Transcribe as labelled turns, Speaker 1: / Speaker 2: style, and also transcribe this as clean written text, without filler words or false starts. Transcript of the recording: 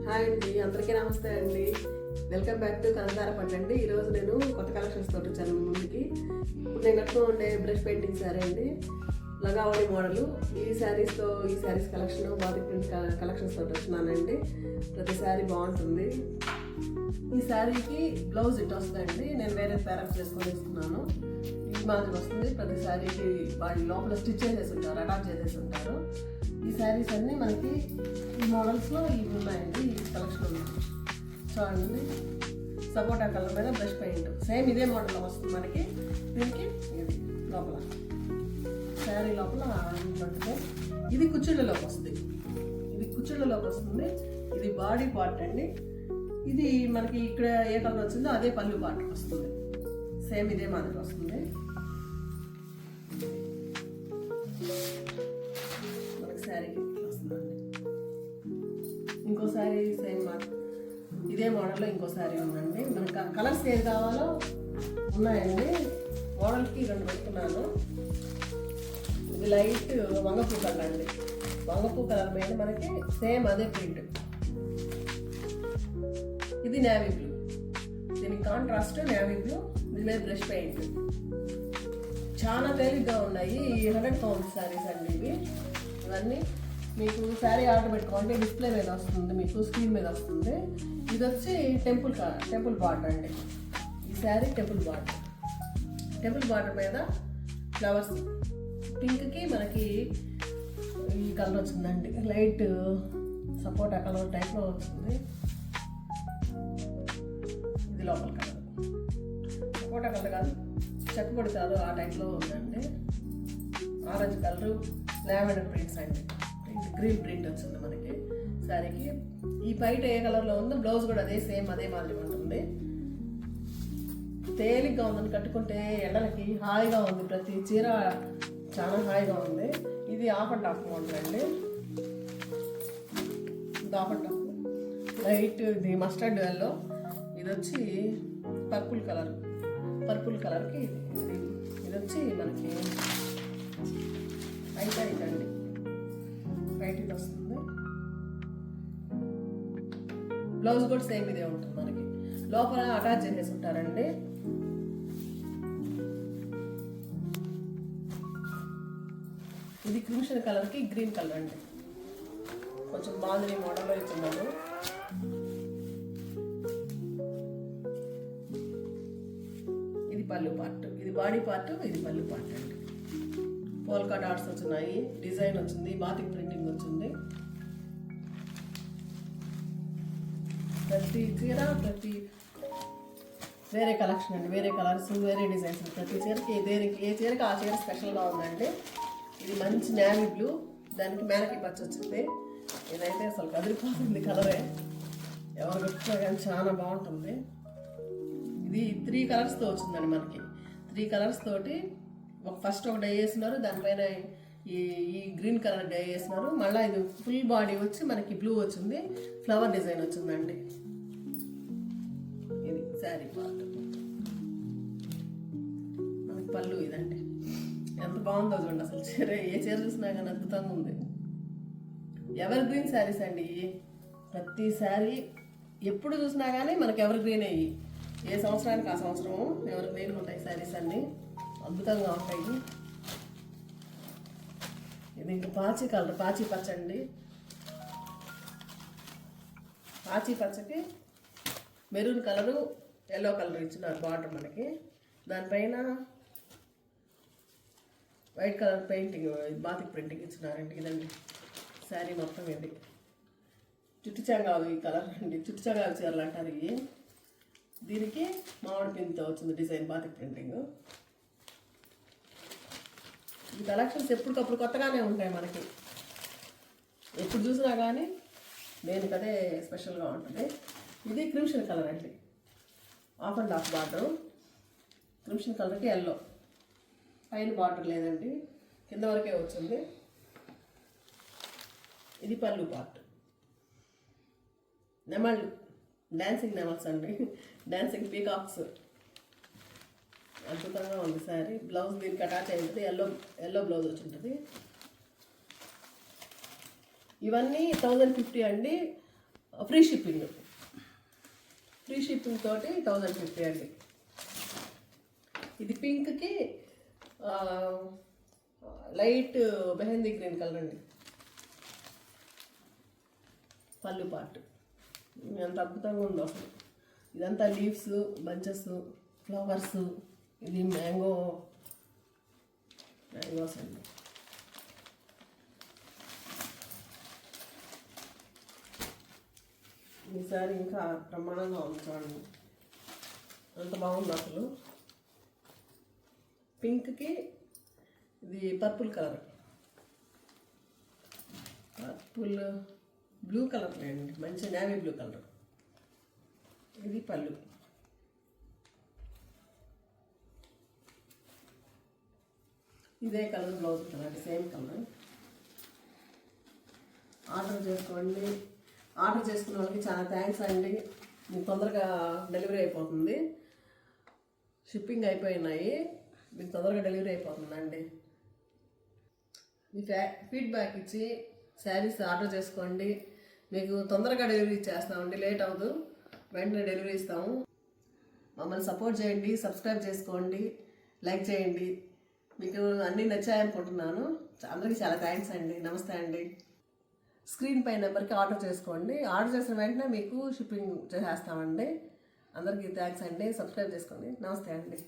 Speaker 1: Hi అండి, అందరికీ నమస్తే అండి. వెల్కమ్ బ్యాక్ టు కనకార పట్టు అండి. ఈరోజు నేను కొత్త కలెక్షన్స్ తోటి వచ్చాను మీ ముందుకి. ఇప్పుడు నేను కట్టుకుని ఉండే బ్రష్ పెయింటింగ్ శారీ అండి, లగావళి మోడలు. ఈ saris collection batik print collections తోటి వచ్చినానండి. ప్రతి శారీ బాగుంటుంది. ఈ శారీకి బ్లౌజ్ ఇట్ వస్తుందండి, నేను వేరే ప్యారప్ చేసుకొని ఇస్తున్నాను. ఈ మాదిరి వస్తుంది. ప్రతి శారీకి వాటి లోపల స్టిచ్ చేసేసి ఉంటారు, అటాచ్ చేసేసి ఉంటారు. ఈ శారీస్ అన్నీ మనకి ఈ మోడల్స్లో ఇవి ఉన్నాయండి. ఈ కలెక్షన్ ఉంది చూడండి. సపోటా కలర్ మీద బ్రష్ పెయింట్ సేమ్ ఇదే మోడల్లో వస్తుంది మనకి. దీనికి ఇది లోపల శారీ లోపల ఉంటుంది. ఇది కుచ్చిళ్ళలోకి వస్తుంది. ఇది బాడీ పార్ట్ అండి. ఇది మనకి ఇక్కడ ఏ కలర్ వచ్చిందో అదే పళ్ళు పార్ట్ వస్తుంది. సేమ్ ఇదే మాదిరి వస్తుంది. మనకి శారీకి వస్తుందండి. ఇంకో శారీ సేమ్ ఇదే మోడల్లో ఇంకో శారీ ఉందండి. మనకి కలర్స్ ఏది కావాలో ఉన్నాయండి. మోడల్కి 2 పెట్టుకున్నాను. ఇది లైట్ వంగపూ కలర్ అండి. వంగపూ కలర్ మీద మనకి సేమ్ అదే ప్రింట్. ఇది నేవీ బ్లూ, దీనికి కాంట్రాస్ట్ నేవీ బ్లూ. దీని మీద బ్రష్ పెయింట్. చాలా తేలిగ్గా ఉన్నాయి. 100 పౌండ్ శారీస్ అండి ఇవి. ఇవన్నీ మీకు శారీ ఆర్డర్ పెట్టుకోండి, డిస్ప్లే మీద వస్తుంది, మీకు స్క్రీన్ మీద వస్తుంది. ఇది వచ్చి టెంపుల్ బార్డర్ అండి. ఈ శారీ టెంపుల్ బార్డర్ మీద ఫ్లవర్స్. పింక్కి మనకి ఈ కలర్ వచ్చిందండి, లైట్ సపోటా కలర్ టైప్లో వచ్చింది. ఇది లోపల కలర్ సపోటా కలర్ కాదు, చెక్కపొడి కలర్ ఆ టైప్లో ఉందండి. ఆరెంజ్ కలర్ లావెండర్ ప్రింట్స్ అండి. గ్రీన్ ప్రింట్ వచ్చింది మనకి శారీకి. ఈ బయట ఏ కలర్లో ఉందో బ్లౌజ్ కూడా సేమ్ అదే మాదిరి ఉంటుంది. తేలిగ్గా ఉందని కట్టుకుంటే ఎండలకి హాయిగా ఉంది. ప్రతి చీర చాలా హాయిగా ఉంది. ఇది ఆఫ్ అండ్ ఆఫ్ మోడల్ అండి. ఇది ఆఫ్ అండ్ ఆఫ్ లైట్. ఇది మస్టర్డ్ ఎల్లో. ఇది వచ్చి పర్పుల్ కలర్కి ఇది వచ్చి మనకి వైట్ అండి. వైట్ ఇది వస్తుంది. బ్లౌజ్ కూడా సేమ్ ఇదే ఉంటుంది మనకి. లోపల అటాచ్ చేసేసి ఉంటారండి. ఇది క్రిమిషన్ కలర్కి గ్రీన్ కలర్ అండి. కొంచెం బాగుంది మోడల్లో ఇచ్చున్నాను. ఇది పళ్ళు పార్ట్, ఇది బాడీ పార్ట్, ఇది పళ్ళు పార్ట్ అండి. పోల్కా డాట్స్ వచ్చినాయి, డిజైన్ వచ్చింది, బాతిక్ ప్రింటింగ్ వచ్చింది. ప్రతి చీర వేరే కలెక్షన్ అండి, వేరే కలర్స్, వేరే డిజైన్స్. ప్రతి చీరకి ఏ చీరకి ఆ చీర స్పెషల్గా ఉందండి. ఇది మంచి నేవీ బ్లూ, దానికి మేనకి పచ్చి వచ్చింది. ఇదైతే అసలు కదిలిపోతుంది కలరే. ఎవరు కట్టినా కానీ చాలా బాగుంటుంది. ఇది 3 కలర్స్తో వచ్చిందండి మనకి. 3 కలర్స్ తోటి ఫస్ట్ ఒక డై వేసినారు, దానిపైన ఈ గ్రీన్ కలర్ డై వేసినారు. మళ్ళీ ఇది ఫుల్ బాడీ వచ్చి మనకి బ్లూ వచ్చింది, ఫ్లవర్ డిజైన్ వచ్చిందండి. ఇది శారీ పార్ట్. మనకి పళ్ళు ఇదండి. ఎంత బాగుందో చూడండి అసలు చీర. ఏ చీర చూసినా కానీ అద్భుతంగా ఉంది. ఎవర్ గ్రీన్ శారీస్ అండి. ప్రతి శారీ ఎప్పుడు చూసినా కానీ మనకి ఎవర్ గ్రీన్ అయ్యి, ఏ సంవత్సరానికి ఆ సంవత్సరం ఎవర్ గ్రీన్ ఉంటాయి శారీస్ అన్నీ. అద్భుతంగా ఉంటాయి. ఇది ఇంకా పాచి కలర్, పాచి పచ్చ అండి. పాచి పచ్చకి మెరూన్ కలరు, ఎల్లో కలర్ ఇచ్చినారు బార్డర్ మనకి. దానిపైన white colour painting, batik printing ఇచ్చినారండి. ఇదండి శారీ మొత్తం. ఇది చుట్టుచంగావి ఈ కలర్ అండి. చుట్టుచంగావి చీరలు అంటారు ఇవి. దీనికి మామిడి పిండితో వచ్చింది డిజైన్, బాతిక్ ప్రింటింగ్. ఈ కలెక్షన్స్ ఎప్పటికప్పుడు కొత్తగానే ఉంటాయి మనకి. ఎప్పుడు చూసినా కానీ దేనికి అదే స్పెషల్గా ఉంటుంది. ఇది క్రిమిషన్ కలర్ అండి, of and of border. Crimson కలర్కి ఎల్లో, పైన బార్డర్ లేదండి, కింద వరకే వచ్చింది. ఇది పళ్ళు పార్ట్. నెమళ్ళు, డాన్సింగ్ నెమల్స్ అండి, డాన్సింగ్ పీకాక్స్. అద్భుతంగా ఉంది శారీ. బ్లౌజ్ దీనికి అటాచ్ అయి ఉంటుంది, ఎల్లో బ్లౌజ్ వచ్చి ఉంటుంది. ఇవన్నీ 1050 అండి. ఫ్రీ షిప్పింగ్ తోటి 1050 అండి. ఇది పింక్కి లైట్ మెహందీ గ్రీన్ కలర్ అండి. పళ్ళు పార్ట్ ఎంత అద్భుతంగా ఉందో అసలు. ఇదంతా లీవ్స్, బంచెస్, ఫ్లవర్స్. ఇది మ్యాంగోస్ అండి. ఈసారి ఇంకా బ్రహ్మాండంగా ఉంది చూడండి, అంత బాగుంది అసలు. పింక్కి ఇది పర్పుల్ కలర్, బ్లూ కలర్ లేండి, మంచి నేవీ బ్లూ కలర్. ఇది పళ్ళు. ఇదే colour blouse colour, same colour. Order చేసుకున్న వాళ్ళకి చాలా థ్యాంక్స్ అండి. మీకు తొందరగా డెలివరీ అయిపోతుంది. షిప్పింగ్ అయిపోయినాయి, మీకు తొందరగా డెలివరీ అయిపోతుందండి. మీ ఫీడ్బ్యాక్ ఇచ్చి శారీస్ ఆర్డర్ చేసుకోండి. మీకు తొందరగా డెలివరీ ఇచ్చేస్తామండి, లేట్ అవ్వదు, వెంటనే డెలివరీ ఇస్తాము. మమ్మల్ని సపోర్ట్ చేయండి, సబ్స్క్రైబ్ చేసుకోండి, లైక్ చేయండి. మీకు అన్నీ నచ్చాయనుకుంటున్నాను. అందరికీ చాలా థ్యాంక్స్ అండి. నమస్తే అండి. స్క్రీన్ పై నెంబర్కి ఆర్డర్ చేసుకోండి. ఆర్డర్ చేసిన వెంటనే మీకు షిప్పింగ్ చేసేస్తామండి. అందరికీ థ్యాంక్స్ అండి. సబ్స్క్రైబ్ చేసుకోండి. నమస్తే అండి.